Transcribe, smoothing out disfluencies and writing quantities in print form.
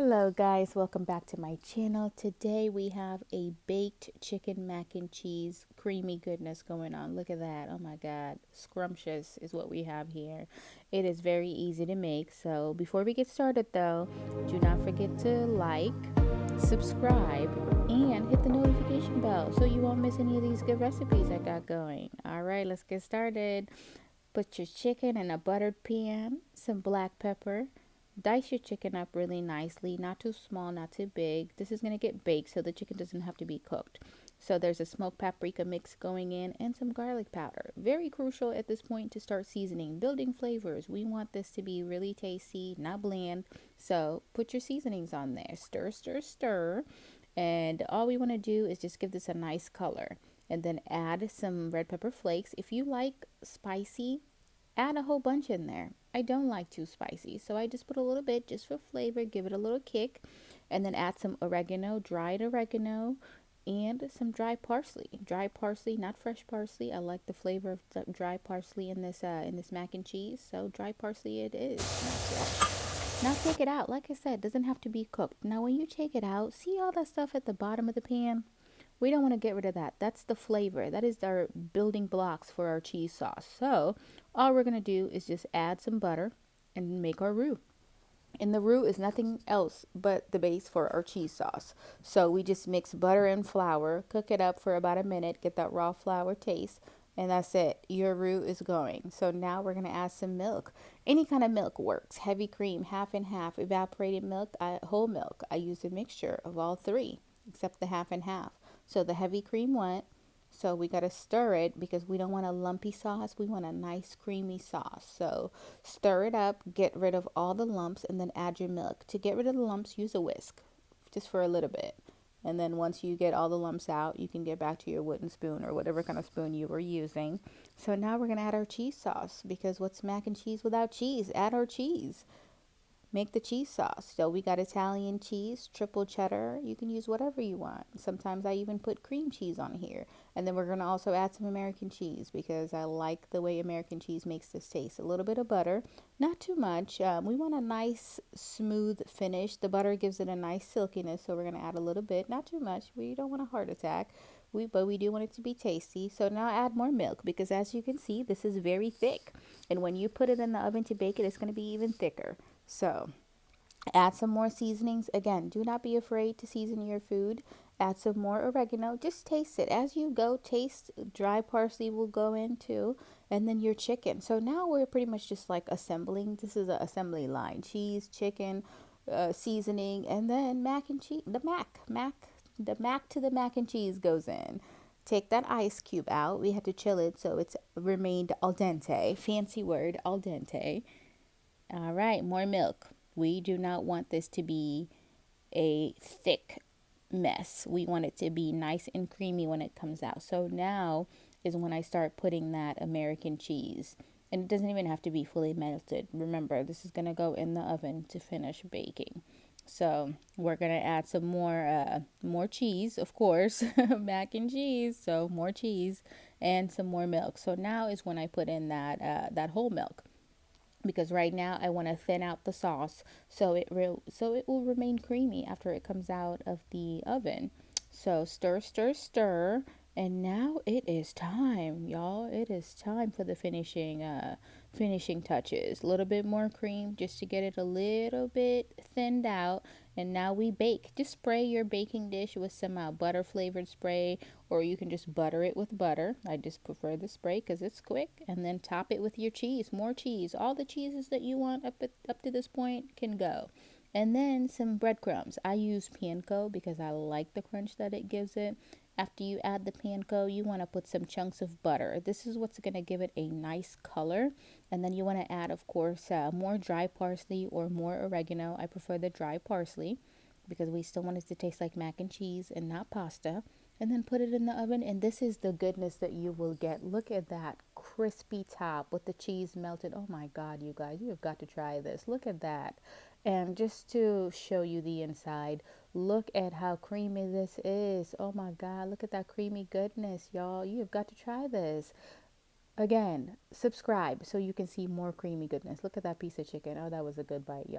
Hello guys, welcome back to my channel. Today we have a baked chicken mac and cheese creamy goodness going on. Look at that. Oh my god, scrumptious is what we have here. It is very easy to make. So before we get started though, do not forget to like, subscribe, and hit the notification bell so you won't miss any of these good recipes I got going. Alright, let's get started. Put your chicken in a buttered pan, some black pepper. Dice your chicken up really nicely, not too small, not too big. This is going to get baked so the chicken doesn't have to be cooked. So there's a smoked paprika mix going in and some garlic powder. Very crucial at this point to start seasoning, building flavors. We want this to be really tasty, not bland. So put your seasonings on there. Stir, stir, stir. And all we want to do is just give this a nice color. And then add some red pepper flakes. If you like spicy, add a whole bunch in there. I don't like too spicy, so I just put a little bit just for flavor, give it a little kick, and then add some oregano, dried oregano, and some dry parsley. Dry parsley, not fresh parsley. I like the flavor of the dry parsley in this mac and cheese, so dry parsley it is. Now take it out. Like I said, doesn't have to be cooked. Now when you take it out, see all that stuff at the bottom of the pan? We don't want to get rid of that. That's the flavor. That is our building blocks for our cheese sauce. So all we're going to do is just add some butter and make our roux. And the roux is nothing else but the base for our cheese sauce. So we just mix butter and flour, cook it up for about a minute, get that raw flour taste, and that's it. Your roux is going. So now we're going to add some milk. Any kind of milk works. Heavy cream, half and half, evaporated milk, whole milk. I use a mixture of all three except the half and half. So the heavy cream went. So we got to stir it because we don't want a lumpy sauce. We want a nice creamy sauce. So stir it up, get rid of all the lumps, and then add your milk. To get rid of the lumps, use a whisk just for a little bit. And then once you get all the lumps out, you can get back to your wooden spoon or whatever kind of spoon you were using. So now we're going to add our cheese sauce because what's mac and cheese without cheese? Add our cheese. Make the cheese sauce. So we got Italian cheese, triple cheddar. You can use whatever you want. Sometimes I even put cream cheese on here. And then we're going to also add some American cheese because I like the way American cheese makes this taste. A little bit of butter, not too much. We want a nice smooth finish. The butter gives it a nice silkiness, so we're going to add a little bit, not too much. We don't want a heart attack. But we do want it to be tasty. So now add more milk because as you can see, this is very thick. And when you put it in the oven to bake it, it's going to be even thicker. So add some more seasonings. Again, do not be afraid to season your food. Add some more oregano. Just taste it. As you go, taste. Dry parsley will go in too. And then your chicken. So now we're pretty much just like assembling. This is an assembly line. Cheese, chicken, seasoning, and then mac and cheese. The mac to the mac and cheese goes in. Take that ice cube out. We had to chill it so it's remained al dente. Fancy word, al dente. All right, more milk. We do not want this to be a thick mess. We want it to be nice and creamy when it comes out. So now is when I start putting that American cheese. And it doesn't even have to be fully melted. Remember, this is going to go in the oven to finish baking. So we're going to add some more cheese, of course, mac and cheese. So more cheese and some more milk. So now is when I put in that whole milk because right now I want to thin out the sauce so it will remain creamy after it comes out of the oven. So stir, stir, stir, and now it is time, y'all. It is time for the finishing touches. A little bit more cream just to get it a little bit thinned out. And now we bake. Just spray your baking dish with some butter flavored spray, or you can just butter it with butter. I just prefer the spray because it's quick. And then top it with your cheese, more cheese. All the cheeses that you want up to this point can go. And then some breadcrumbs. I use panko because I like the crunch that it gives it. After you add the panko, you want to put some chunks of butter. This is what's going to give it a nice color. And then you want to add, of course, more dry parsley or more oregano. I prefer the dry parsley because we still want it to taste like mac and cheese and not pasta. And then put it in the oven. And this is the goodness that you will get. Look at that crispy top with the cheese melted. Oh my God, you guys, you have got to try this. Look at that. And just to show you the inside, look at how creamy this is. Oh my God, look at that creamy goodness, y'all. You have got to try this. Again, subscribe so you can see more creamy goodness. Look at that piece of chicken. Oh, that was a good bite, y'all.